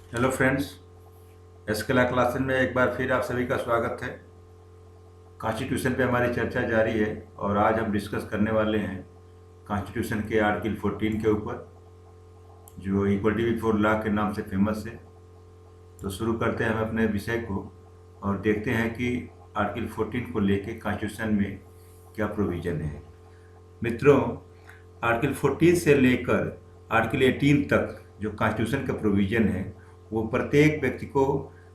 Hello friends, एसकेला classes में एक बार फिर आप सभी का स्वागत है। कॉन्स्टिट्यूशन पे हमारी चर्चा जारी है और आज हम डिस्कस करने वाले हैं कॉन्स्टिट्यूशन के आर्टिकल 14 के ऊपर, जो इक्वलिटी बिफोर लॉ के नाम से फेमस है। तो शुरू करते हैं हम अपने विषय को और देखते हैं कि आर्टिकल 14 को लेके कॉन्स्टिट्यूशन में क्या प्रोविज़न है। मित्रों, आर्टिकल 14 से लेकर आर्टिकल 18 तक जो कॉन्स्टिट्यूशन का प्रोविज़न है वो प्रत्येक व्यक्ति को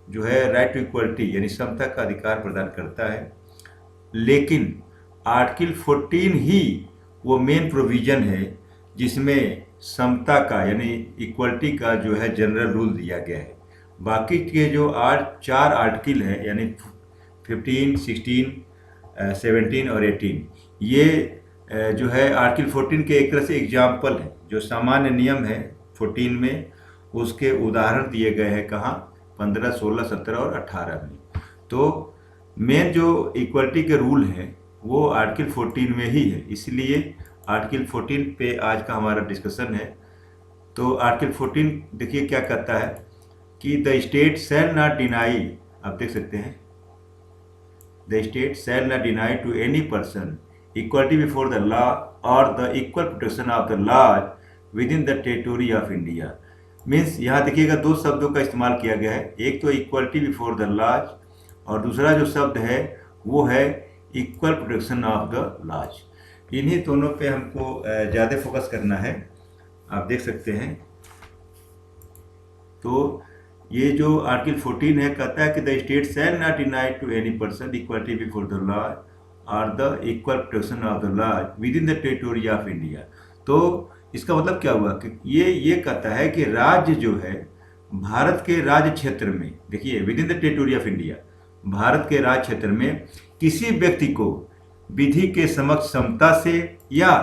जो है राइट टू इक्वलिटी यानी समता का अधिकार प्रदान करता है। लेकिन आर्टिकल 14 ही वो मेन प्रोविज़न है जिसमें समता का यानी इक्वलिटी का जो है जनरल रूल दिया गया है। बाकी के जो चार आर्टिकल है यानी 15, 16, 17 और 18 ये जो है आर्टिकल 14 के एक तरह से एग्जाम्पल है। जो सामान्य नियम है 14 में उसके उदाहरण दिए गए हैं कहाँ, 15, 16, 17 और 18 में। तो मेन जो इक्वलिटी के रूल हैं वो आर्टिकल 14 में ही है, इसलिए आर्टिकल 14 पे आज का हमारा डिस्कशन है। तो आर्टिकल 14 देखिए क्या कहता है कि the state shall not deny, आप देख सकते हैं, the state shall not deny to any person equality before the law और the equal protection of the laws within the territory of India. Means यहाँ देखिएगा दो शब्दों का इस्तेमाल किया गया है, एक तो इक्वलिटी बिफोर द लॉज और दूसरा जो शब्द है वो है equal protection of the laws. इन्हीं दोनों पे हमको ज़्यादा फोकस करना है, आप देख सकते हैं। तो ये जो आर्टिकल 14 है कहता है कि the state shall not deny to any person equality before the law और the equal protection of the laws within the territory of India. तो इसका मतलब क्या हुआ कि ये कहता है कि राज्य जो है भारत के राज्य क्षेत्र में, देखिए with in the territory of India, Bharat के राज्य क्षेत्र में किसी व्यक्ति को विधि के समक्ष समता से या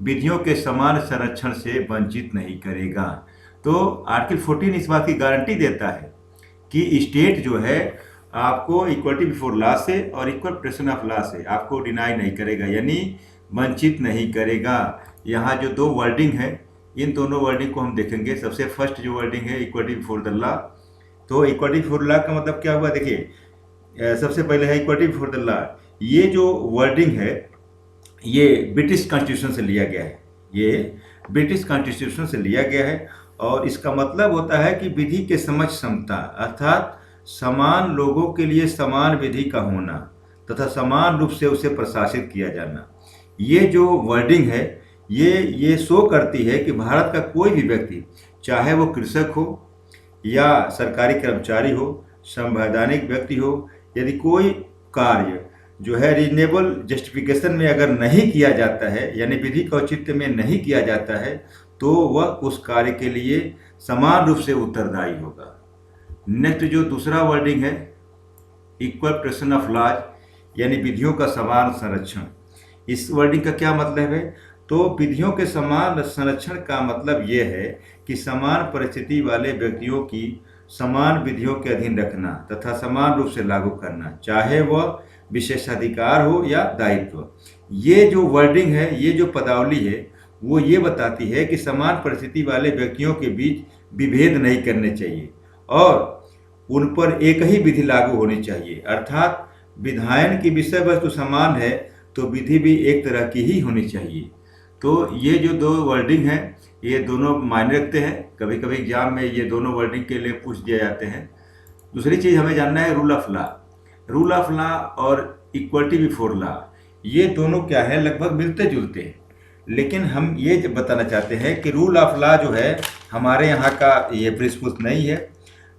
विधियों के समान संरक्षण से वंचित नहीं करेगा। तो आर्टिकल 14 इस बात की गारंटी देता है कि स्टेट जो है आपको इक्वलिटी बिफोर लॉ से और इक्वल प्रोटेक्शन ऑफ लॉ से आपको डिनाई नहीं करेगा, यानी वंचित नहीं करेगा। यहाँ जो दो वर्डिंग है इन दोनों वर्डिंग को हम देखेंगे। सबसे फर्स्ट जो वर्डिंग है इक्वलिटी बिफोर द लॉ, तो इक्वलिटी बिफोर लॉ का मतलब क्या हुआ, देखिए सबसे पहले है इक्वलिटी बिफोर द लॉ। ये जो वर्डिंग है ये ब्रिटिश कॉन्स्टिट्यूशन से लिया गया है, ये ब्रिटिश कॉन्स्टिट्यूशन से लिया गया है और इसका मतलब होता है कि विधि के समक्ष समता, अर्थात समान लोगों के लिए समान विधि का होना तथा समान रूप से उसे प्रशासित किया जाना। ये जो वर्डिंग है ये शो करती है कि भारत का कोई भी व्यक्ति, चाहे वो कृषक हो या सरकारी कर्मचारी हो, संवैधानिक व्यक्ति हो, यदि कोई कार्य जो है रीजनेबल जस्टिफिकेशन में अगर नहीं किया जाता है यानी विधि के औचित्य में नहीं किया जाता है तो वह उस कार्य के लिए समान रूप से उत्तरदायी होगा। नेक्स्ट जो दूसरा वर्डिंग है इक्वल प्रोटेक्शन ऑफ लॉज यानी विधियों का समान संरक्षण। इस वर्डिंग का क्या मतलब है, तो विधियों के समान संरक्षण का मतलब ये है कि समान परिस्थिति वाले व्यक्तियों की समान विधियों के अधीन रखना तथा समान रूप से लागू करना, चाहे वह विशेषाधिकार हो या दायित्व। ये जो वर्डिंग है, ये जो पदावली है वो ये बताती है कि समान परिस्थिति वाले व्यक्तियों के बीच विभेद नहीं करने चाहिए और उन पर एक ही विधि लागू होनी चाहिए। अर्थात विधायन की विषय वस्तु समान है तो विधि भी एक तरह की ही होनी चाहिए। तो ये जो दो वर्डिंग हैं ये दोनों मायने रखते हैं, कभी कभी एग्जाम में ये दोनों वर्डिंग के लिए पूछ दिए जाते हैं। दूसरी चीज़ हमें जानना है rule of law. Rule of law और इक्वलिटी बिफोर लॉ ये दोनों क्या है, लगभग मिलते जुलते हैं, लेकिन हम ये बताना चाहते हैं कि रूल ऑफ लॉ जो है हमारे यहाँ का ये प्रिंसिपल नहीं है।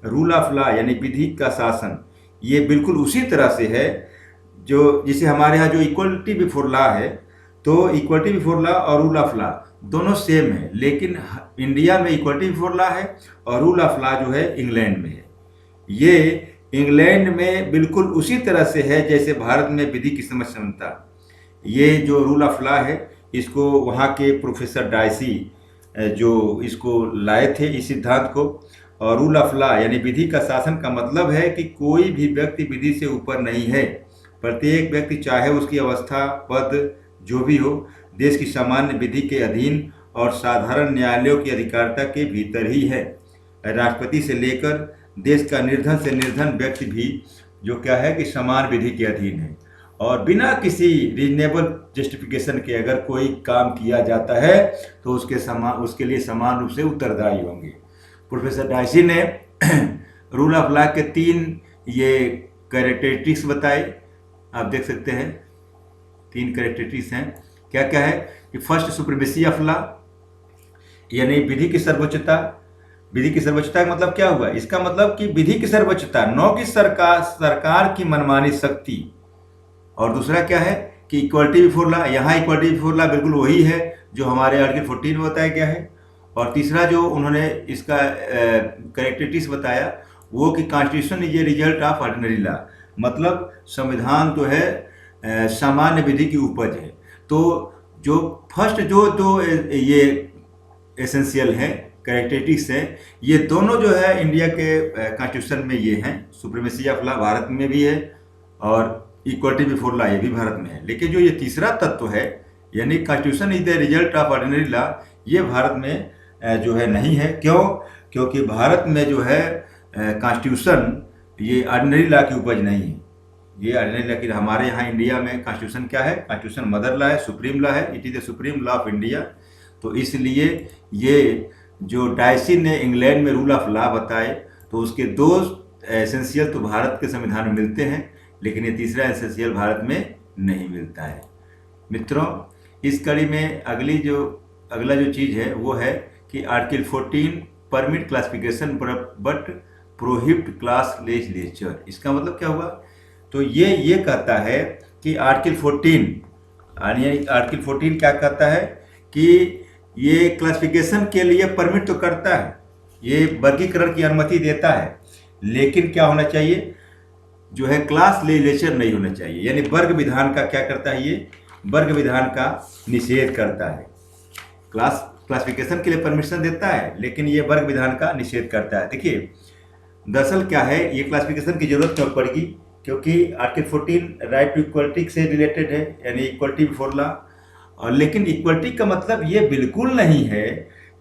रूल ऑफ लॉ यानी विधि का शासन ये बिल्कुल उसी तरह से है जो जिसे हमारे यहाँ जो इक्वलिटी बिफोर लॉ है, तो इक्वलिटी बिफोर लॉ और रूल ऑफ लॉ दोनों सेम है, लेकिन इंडिया में इक्वलिटी बिफोर लॉ है और रूल ऑफ लॉ जो है इंग्लैंड में है। ये इंग्लैंड में बिल्कुल उसी तरह से है जैसे भारत में विधि की समझ समता। ये जो रूल ऑफ लॉ है इसको वहाँ के प्रोफेसर डायसी जो इसको लाए थे इस सिद्धांत को। और रूल ऑफ लॉ यानी विधि का शासन का मतलब है कि कोई भी व्यक्ति विधि से ऊपर नहीं है। प्रत्येक व्यक्ति चाहे उसकी अवस्था पद जो भी हो देश की सामान्य विधि के अधीन और साधारण न्यायालयों की अधिकारिता के भीतर ही है। राष्ट्रपति से लेकर देश का निर्धन से निर्धन व्यक्ति भी जो क्या है कि समान विधि के अधीन है, और बिना किसी रीजनेबल जस्टिफिकेशन के अगर कोई काम किया जाता है तो उसके लिए समान रूप से उत्तरदायी होंगे। प्रोफेसर डायसी ने रूल ऑफ लॉ के 3 ये कैरेक्टरिस्टिक्स बताए, आप देख सकते हैं 3 कैरेक्टरिस्टिक्स हैं। क्या क्या है कि फर्स्ट सुप्रीमेसी ऑफ लॉ, यानी विधि की सर्वोच्चता। विधि की सर्वोच्चता का मतलब क्या हुआ? इसका मतलब कि विधि की सर्वोच्चता, न कि सरकार की मनमानी शक्ति। और दूसरा क्या है कि इक्वलिटी बिफोर लॉ, यहाँ इक्वलिटी बिफोर लॉ बिल्कुल वही है जो हमारे आर्टिकल 14 में बताया गया है। और तीसरा जो उन्होंने इसका कैरेक्टरिस्टिक्स बताया वो कि constitution is a result of ordinary law, मतलब संविधान तो है सामान्य विधि की उपज है। तो जो फर्स्ट जो ये एसेंशियल है कैरेक्टरिस्टिक्स है, ये दोनों जो है इंडिया के कॉन्स्टिट्यूशन में ये हैं। सुप्रीमेसी ऑफ लॉ भारत में भी है और इक्वलिटी बिफोर लॉ ये भी भारत में है। लेकिन जो ये तीसरा तत्व है यानी constitution is the result of ordinary law, ये भारत में जो है नहीं है। क्यों? क्योंकि भारत में जो है कॉन्स्टिट्यूशन ये ऑर्डिनरी लॉ की उपज नहीं है। ये ऑर्डिनरी लॉ की, हमारे यहाँ इंडिया में कॉन्स्टिट्यूशन क्या है? कॉन्स्टिट्यूशन मदर लॉ है, सुप्रीम लॉ है, it is the supreme law of India. तो इसलिए ये जो डायसी ने इंग्लैंड में रूल ऑफ लॉ बताए तो उसके 2 एसेंशियल तो भारत के संविधान में मिलते हैं, लेकिन ये तीसरा एसेंशियल भारत में नहीं मिलता है। मित्रों, इस कड़ी में अगला जो चीज़ है वो है कि article 14 permit classification but prohibit class legislature. इसका मतलब क्या हुआ? तो ये कहता है कि आर्टिकल 14 क्या कहता है कि ये क्लासिफिकेशन के लिए परमिट तो करता है, ये वर्गीकरण की अनुमति देता है, लेकिन क्या होना चाहिए? जो है क्लास लेजिस्लेचर नहीं होना चाहिए। यानी वर्ग विधान का क्या करता है? ये वर्ग विधान का निषेध करता है। क्लासिफिकेशन के लिए परमिशन देता है लेकिन ये वर्ग विधान का निषेध करता है। देखिए दरअसल क्या है, ये क्लासिफिकेशन की जरूरत क्यों पड़ेगी? क्योंकि आर्टिकल 14 राइट टू इक्वलिटी से रिलेटेड है, यानी इक्वलिटी बिफोर लॉ। और लेकिन इक्वलिटी का मतलब ये बिल्कुल नहीं है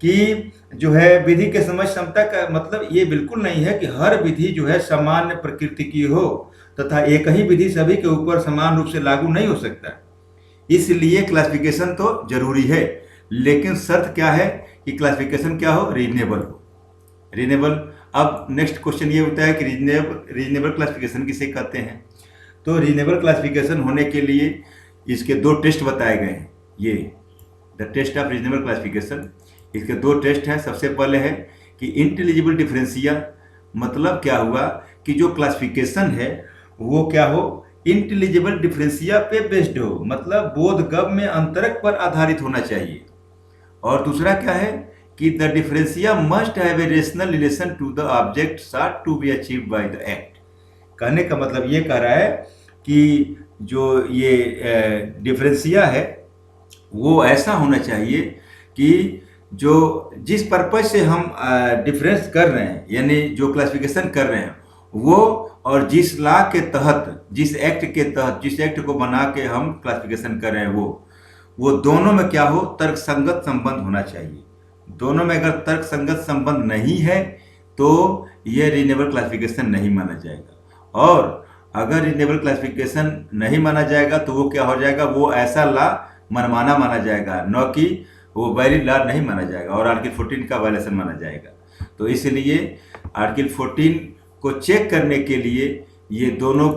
कि जो है विधि के समझ क्षमता का मतलब ये बिल्कुल नहीं है कि हर विधि जो है सामान्य प्रकृति की हो तथा एक ही विधि सभी के ऊपर समान रूप से लागू नहीं हो सकता। इसलिए क्लासिफिकेशन तो जरूरी है, लेकिन शर्त क्या है कि क्लासिफिकेशन क्या हो? रीजनेबल हो। रीजनेबल। अब नेक्स्ट क्वेश्चन ये होता है कि रीजनेबल क्लासिफिकेशन किसे कहते हैं? तो रीजनेबल क्लासिफिकेशन होने के लिए इसके 2 टेस्ट बताए गए हैं। ये the test of reasonable classification, इसके 2 टेस्ट हैं। सबसे पहले है कि इंटेलिजिबल डिफरेंशिया, मतलब क्या हुआ कि जो क्लासिफिकेशन है वो क्या हो? इंटेलिजिबल डिफरेंशिया पे बेस्ड हो, मतलब बोधगम्य अंतरक पर आधारित होना चाहिए। और दूसरा क्या है कि the differentia must have a rational relation to the object sought to be achieved by the act. कहने का मतलब ये कह रहा है कि जो ये डिफरेंशिया है वो ऐसा होना चाहिए कि जो जिस पर्पज से हम डिफरेंस कर रहे हैं यानी जो क्लासिफिकेशन कर रहे हैं वो, और जिस लॉ के तहत, जिस एक्ट के तहत, जिस एक्ट को बना के हम क्लासिफिकेशन कर रहे हैं वो दोनों में क्या हो? तर्कसंगत संबंध होना चाहिए। दोनों में अगर तर्कसंगत संबंध नहीं है तो ये रीजनेबल क्लासिफिकेशन नहीं माना जाएगा। और अगर रीजनेबल क्लासिफिकेशन नहीं माना जाएगा तो वो क्या हो जाएगा? वो ऐसा लॉ मनमाना माना जाएगा, न कि वो वैलिड लॉ नहीं माना जाएगा और आर्टिकल 14 का वायलेशन माना जाएगा। तो इसलिए आर्टिकल 14 को चेक करने के लिए ये दोनों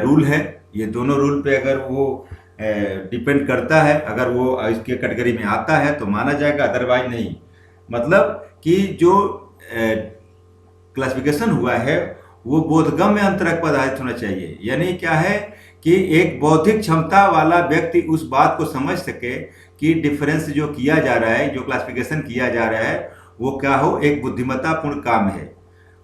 रूल है। ये दोनों रूल पे अगर वो डिपेंड करता है, अगर वो इसके कैटेगरी में आता है तो माना जाएगा, अदरवाइज नहीं। मतलब कि जो क्लासिफिकेशन हुआ है वो बोधगम्य अंतरक पर आधारित होना चाहिए। यानी क्या है कि एक बौद्धिक क्षमता वाला व्यक्ति उस बात को समझ सके कि डिफरेंस जो किया जा रहा है, जो क्लासिफिकेशन किया जा रहा है वो क्या हो? एक बुद्धिमत्तापूर्ण काम है।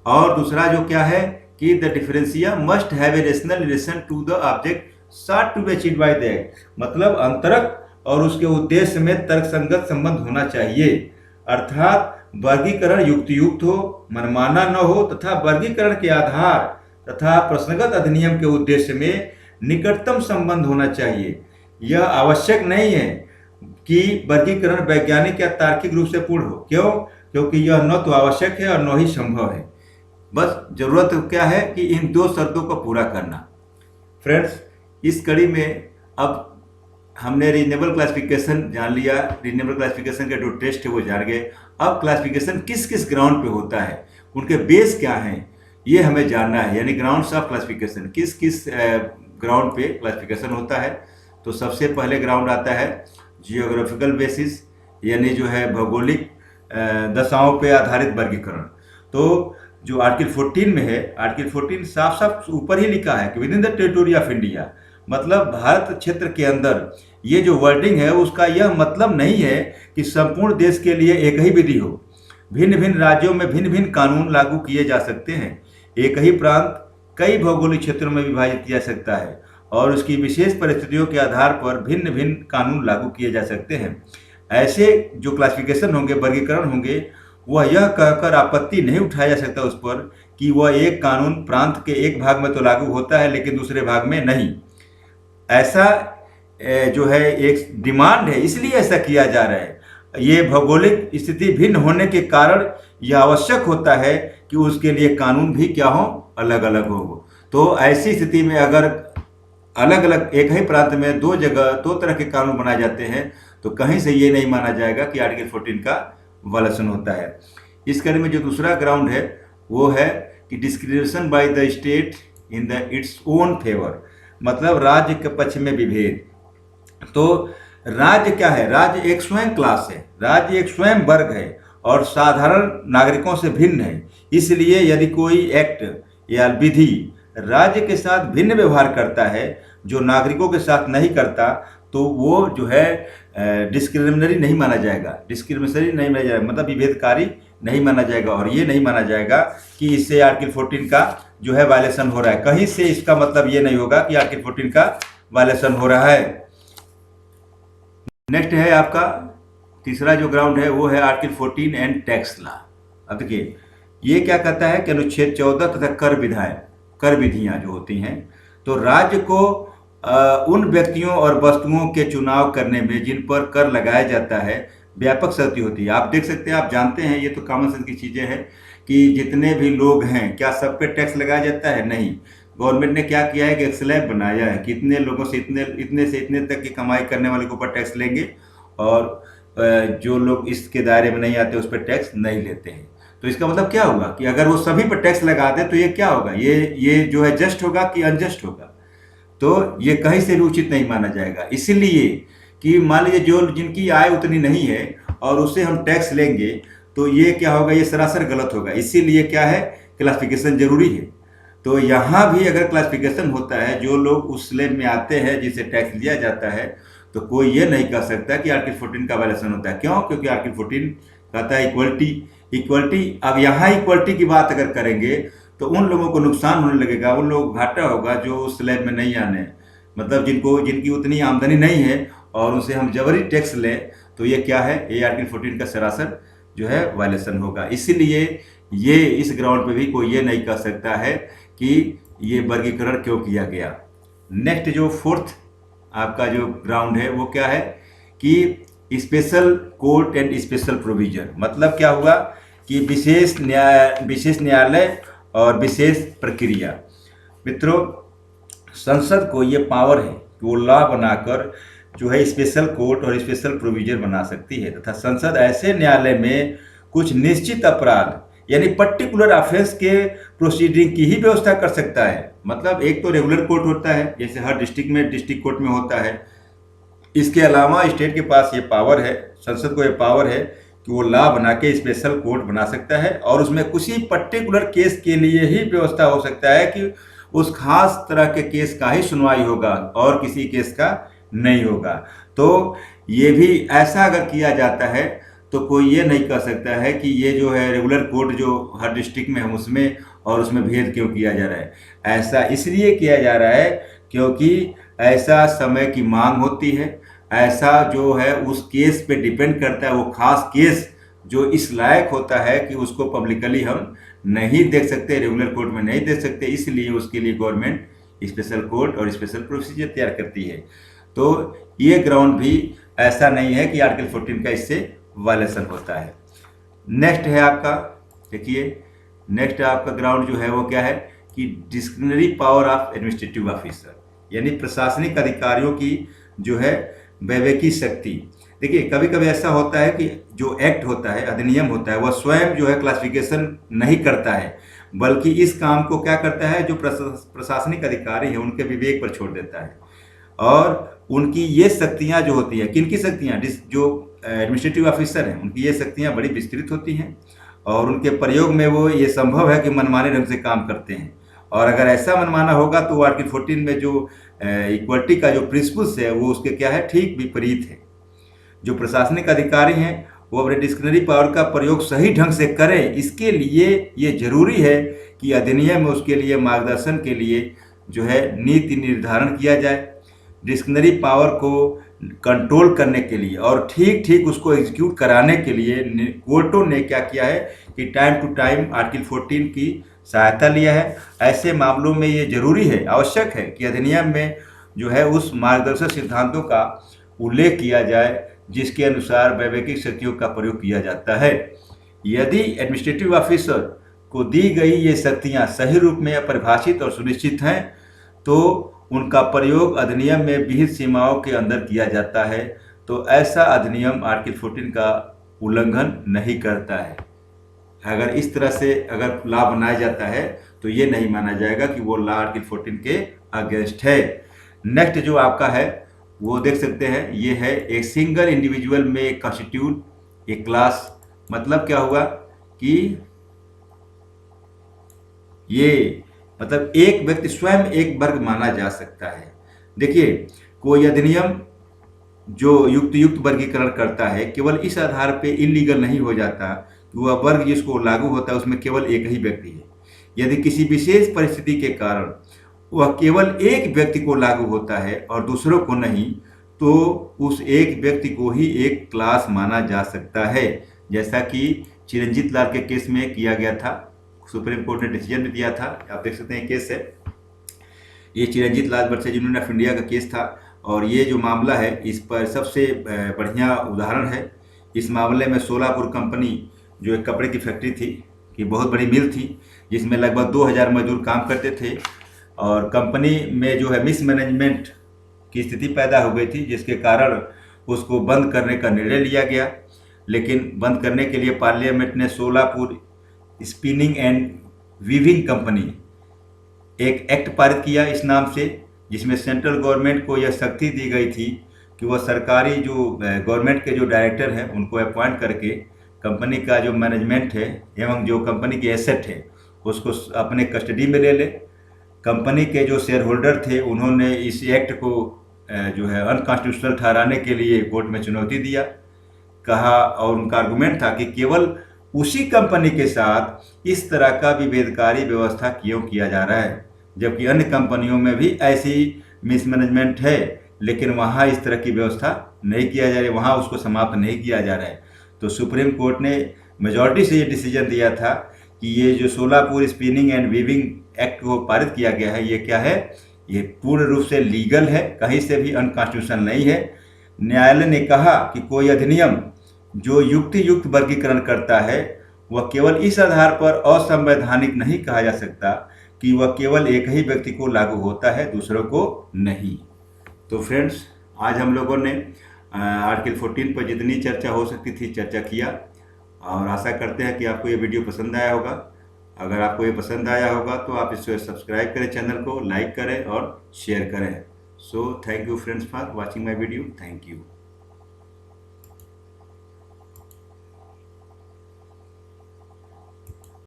और दूसरा जो क्या है कि the differentia must have a rational relation to the object sought to be achieved by the act, मतलब अंतरक और उसके उद्देश्य में तर्कसंगत संबंध होना चाहिए। अर्थात वर्गीकरण युक्तियुक्त हो, मनमाना न हो तथा वर्गीकरण के आधार तथा प्रश्नगत अधिनियम के उद्देश्य में निकटतम संबंध होना चाहिए। यह आवश्यक नहीं है कि वर्गीकरण वैज्ञानिक या तार्किक रूप से पूर्ण हो। क्यों? क्योंकि यह न तो आवश्यक है और न ही संभव है। बस जरूरत क्या है कि इन दो शर्तों को पूरा करना। फ्रेंड्स, इस कड़ी में अब हमने रीजनेबल क्लासिफिकेशन जान लिया, रीजनेबल क्लासिफिकेशन के जो टेस्ट है वो जान गए। अब क्लासिफिकेशन किस किस ग्राउंड पे होता है, उनके बेस क्या हैं, ये हमें जानना है। यानी ग्राउंड्स ऑफ क्लासिफिकेशन, किस किस ग्राउंड पे क्लासिफिकेशन होता है। तो सबसे पहले ग्राउंड आता है जियोग्राफिकल बेसिस, यानी जो है भौगोलिक दशाओं पे आधारित वर्गीकरण। तो जो आर्टिकल 14 में है, आर्टिकल 14 साफ साफ ऊपर ही लिखा है कि with in the territory of India, मतलब भारत क्षेत्र के अंदर। ये जो वर्डिंग है उसका यह मतलब नहीं है कि संपूर्ण देश के लिए एक ही विधि हो। भिन्न भिन्न राज्यों में भिन्न भिन्न कानून लागू किए जा सकते हैं। एक ही प्रांत कई भौगोलिक क्षेत्रों में विभाजित किया जा सकता है और उसकी विशेष परिस्थितियों के आधार पर भिन्न भिन्न कानून लागू किए जा सकते हैं। ऐसे जो क्लासिफिकेशन होंगे, वर्गीकरण होंगे, वह यह कहकर आपत्ति नहीं उठाया जा सकता उस पर कि वह एक कानून प्रांत के एक भाग में तो लागू होता है लेकिन दूसरे भाग में नहीं। ऐसा जो है एक डिमांड है, इसलिए ऐसा किया जा रहा है। ये भौगोलिक स्थिति भिन्न होने के कारण यह आवश्यक होता है कि उसके लिए कानून भी क्या हो, अलग अलग हो। तो ऐसी स्थिति में अगर अलग अलग एक ही प्रांत में दो जगह दो तरह के कानून बनाए जाते हैं तो कहीं से ये नहीं माना जाएगा कि आर्टिकल 14 का वायलेशन होता है। इस कड़ी में जो दूसरा ग्राउंड है वो है कि discrimination by the state in the its own favour, मतलब राज्य के पक्ष में विभेद। तो राज्य क्या है? राज्य एक स्वयं क्लास है, राज्य एक स्वयं वर्ग है और साधारण नागरिकों से भिन्न है। इसलिए यदि कोई एक्ट या विधि राज्य के साथ भिन्न व्यवहार करता है जो नागरिकों के साथ नहीं करता, तो वो जो है डिस्क्रिमिनरी नहीं माना जाएगा, डिस्क्रिमिनेटरी नहीं माना जाएगा, मतलब विभेदकारी नहीं माना जाएगा। और ये नहीं माना जाएगा कि इससे आर्टिकल 14 का जो है वायलेशन हो रहा है। कहीं से इसका मतलब ये नहीं होगा कि आर्टिकल 14 का वायलेशन हो रहा है। नेक्स्ट है आपका तीसरा जो ग्राउंड है वो है आर्टिकल 14 एंड टैक्स लॉ। अब देखिए ये क्या कहता है कि अनुच्छेद 14 तथा कर विधियां जो होती हैं, तो राज्य को उन व्यक्तियों और वस्तुओं के चुनाव करने में जिन पर कर लगाया जाता है व्यापक शक्ति होती है। आप देख सकते हैं, आप जानते हैं, ये तो कॉमन सेंस की चीज़ें हैं कि जितने भी लोग हैं क्या सब पे टैक्स लगाया जाता है? नहीं। गवर्नमेंट ने क्या किया है कि एक स्लैब बनाया है कि इतने लोगों से इतने तक की कमाई करने वाले के ऊपर टैक्स लेंगे और जो लोग इसके दायरे में नहीं आते उस पर टैक्स नहीं लेते हैं। तो इसका मतलब क्या होगा कि अगर वो सभी पर टैक्स लगा दे तो ये क्या होगा, ये जो है जस्ट होगा कि अनजस्ट होगा? तो ये कहीं से भी उचित नहीं माना जाएगा। इसीलिए कि मान लीजिए जो जिनकी आय उतनी नहीं है और उससे हम टैक्स लेंगे तो ये क्या होगा, ये सरासर गलत होगा। इसीलिए क्या है, क्लासिफिकेशन जरूरी है। तो यहाँ भी अगर क्लासिफिकेशन होता है, जो लोग उस स्लैब में आते हैं जिसे टैक्स लिया जाता है, तो कोई ये नहीं कह सकता कि आर्टिकल 14 का वायलेशन होता है। क्यों? क्योंकि आर्टिकल 14 कहता है इक्वलिटी। अब यहाँ इक्वलिटी की बात अगर करेंगे तो उन लोगों को नुकसान होने लगेगा, उन लोगों को घाटा होगा जो उस स्लैब में नहीं आने, मतलब जिनकी उतनी आमदनी नहीं है और उनसे हम जबरी टैक्स लें, तो ये क्या है, ये आर्टिकल 14 का सरासर जो है वायलेशन होगा। इसीलिए ये इस ग्राउंड पे भी कोई ये नहीं कह सकता है कि ये वर्गीकरण क्यों किया गया। नेक्स्ट जो फोर्थ आपका जो ग्राउंड है वो क्या है कि special court and special provision. मतलब क्या हुआ कि विशेष न्यायालय और विशेष प्रक्रिया। मित्रों, संसद को ये पावर है कि वो लॉ बनाकर जो है स्पेशल कोर्ट और स्पेशल प्रोविजन बना सकती है, तथा संसद ऐसे न्यायालय में कुछ निश्चित अपराध यानी पर्टिकुलर ऑफेंस के प्रोसीडिंग की ही व्यवस्था कर सकता है। मतलब एक तो रेगुलर कोर्ट होता है, जैसे हर डिस्ट्रिक्ट में डिस्ट्रिक्ट कोर्ट में होता है। इसके अलावा स्टेट के पास ये पावर है, संसद को ये पावर है कि वो लॉ बना के स्पेशल कोर्ट बना सकता है और उसमें कुछ ही पर्टिकुलर केस के लिए ही व्यवस्था हो सकता है कि उस खास तरह के केस का ही सुनवाई होगा और किसी केस का नहीं होगा। तो ये भी ऐसा अगर किया जाता है तो कोई ये नहीं कह सकता है कि ये जो है रेगुलर कोर्ट जो हर डिस्ट्रिक्ट में हम उसमें और उसमें भेद क्यों किया जा रहा है। ऐसा इसलिए किया जा रहा है क्योंकि ऐसा समय की मांग होती है, ऐसा जो है उस केस पे डिपेंड करता है। वो खास केस जो इस लायक होता है कि उसको पब्लिकली हम नहीं देख सकते, रेगुलर कोर्ट में नहीं देख सकते, इसलिए उसके लिए गवर्नमेंट स्पेशल कोर्ट और स्पेशल प्रोसीजर तैयार करती है। तो ये ग्राउंड भी ऐसा नहीं है कि आर्टिकल 14 का इससे वायलेशन होता है। नेक्स्ट है आपका, देखिए नेक्स्ट आपका ग्राउंड जो है वो क्या है कि discretionary power of administrative officer, यानी प्रशासनिक अधिकारियों की जो है वैवेकी शक्ति। देखिए कभी कभी ऐसा होता है कि जो एक्ट होता है, अधिनियम होता है, वह स्वयं जो है क्लासिफिकेशन नहीं करता है, बल्कि इस काम को क्या करता है, जो प्रशासनिक अधिकारी हैं उनके विवेक पर छोड़ देता है। और उनकी ये शक्तियाँ जो होती हैं, किन की शक्तियाँ, जो एडमिनिस्ट्रेटिव ऑफिसर हैं उनकी ये शक्तियाँ बड़ी विस्तृत होती हैं और उनके प्रयोग में वो ये संभव है कि मनमाने ढंग से काम करते हैं। और अगर ऐसा मनमाना होगा तो आर्टिकल 14 में जो इक्वलिटी का जो प्रिंसिपल्स है वो उसके क्या है, ठीक विपरीत है। जो प्रशासनिक अधिकारी हैं वो अपने डिस्क्रिशनरी पावर का प्रयोग सही ढंग से करें, इसके लिए ये जरूरी है कि अधिनियम में उसके लिए मार्गदर्शन के लिए जो है नीति निर्धारण किया जाए। डिस्क्रिशनरी पावर को कंट्रोल करने के लिए और ठीक ठीक उसको एग्जीक्यूट कराने के लिए कोर्टों ने क्या किया है कि टाइम टू टाइम आर्टिकल 14 की सहायता लिया है। ऐसे मामलों में ये जरूरी है, आवश्यक है कि अधिनियम में जो है उस मार्गदर्शक सिद्धांतों का उल्लेख किया जाए जिसके अनुसार वैवेकिक शक्तियों का प्रयोग किया जाता है। यदि एडमिनिस्ट्रेटिव ऑफिसर को दी गई ये शक्तियाँ सही रूप में परिभाषित और सुनिश्चित हैं तो उनका प्रयोग अधिनियम में विहित सीमाओं के अंदर किया जाता है, तो ऐसा अधिनियम आर्टिकल 14 का उल्लंघन नहीं करता है। अगर इस तरह से अगर लॉ बनाया जाता है तो ये नहीं माना जाएगा कि वो लॉ आर्टिकल 14 के अगेंस्ट है। नेक्स्ट जो आपका है वो देख सकते हैं, ये है एक सिंगल इंडिविजुअल में कॉन्स्टिट्यूट ए क्लास। मतलब क्या हुआ कि ये मतलब एक व्यक्ति स्वयं एक वर्ग माना जा सकता है। देखिए कोई अधिनियम जो युक्त वर्गीकरण करता है केवल इस आधार पे इलीगल नहीं हो जाता कि वह वर्ग जिसको लागू होता है उसमें केवल एक ही व्यक्ति है। यदि किसी विशेष परिस्थिति के कारण वह केवल एक व्यक्ति को लागू होता है और दूसरों को नहीं, तो उस एक व्यक्ति को ही एक क्लास माना जा सकता है, जैसा कि चिरंजीत लाल के केस में किया गया था। सुप्रीम कोर्ट ने डिसीजन भी दिया था, आप देख सकते हैं केस है ये चिरंजीत लाल वर्सेज यूनियन ऑफ इंडिया का केस था। और ये जो मामला है इस पर सबसे बढ़िया उदाहरण है। इस मामले में सोलापुर कंपनी जो एक कपड़े की फैक्ट्री थी, कि बहुत बड़ी मिल थी जिसमें लगभग 2000 मजदूर काम करते थे, और कंपनी में जो है मिसमैनेजमेंट की स्थिति पैदा हो गई थी जिसके कारण उसको बंद करने का निर्णय लिया गया। लेकिन बंद करने के लिए पार्लियामेंट ने Solapur spinning and weaving company एक एक्ट पारित किया इस नाम से, जिसमें सेंट्रल गवर्नमेंट को यह शक्ति दी गई थी कि वह सरकारी जो गवर्नमेंट के जो डायरेक्टर हैं उनको अपॉइंट करके कंपनी का जो मैनेजमेंट है एवं जो कंपनी की एसेट है उसको अपने कस्टडी में ले ले। कंपनी के जो शेयर होल्डर थे उन्होंने इस एक्ट को जो है अनकॉन्स्टिट्यूशनल ठहराने के लिए कोर्ट में चुनौती दिया, कहा, और उनका आर्गुमेंट था कि केवल उसी कंपनी के साथ इस तरह का विभेदकारी व्यवस्था क्यों किया जा रहा है, जबकि अन्य कंपनियों में भी ऐसी मिसमैनेजमेंट है लेकिन वहाँ इस तरह की व्यवस्था नहीं किया जा रही, वहाँ उसको समाप्त नहीं किया जा रहा है। तो सुप्रीम कोर्ट ने मेजॉरिटी से ये डिसीजन दिया था कि ये जो Solapur spinning and weaving act को पारित किया गया है ये क्या है, ये पूर्ण रूप से लीगल है, कहीं से भी अनकॉन्स्टिट्यूशनल नहीं है। न्यायालय ने कहा कि कोई अधिनियम जो युक्त वर्गीकरण करता है वह केवल इस आधार पर असंवैधानिक नहीं कहा जा सकता कि वह केवल एक ही व्यक्ति को लागू होता है, दूसरों को नहीं। तो फ्रेंड्स आज हम लोगों ने आर्टिकल 14 पर जितनी चर्चा हो सकती थी चर्चा किया, और आशा करते हैं कि आपको ये वीडियो पसंद आया होगा। अगर आपको ये पसंद आया होगा तो आप इसे सब्सक्राइब करें, चैनल को लाइक करें और शेयर करें। So thank you friends for watching my video. Thank you.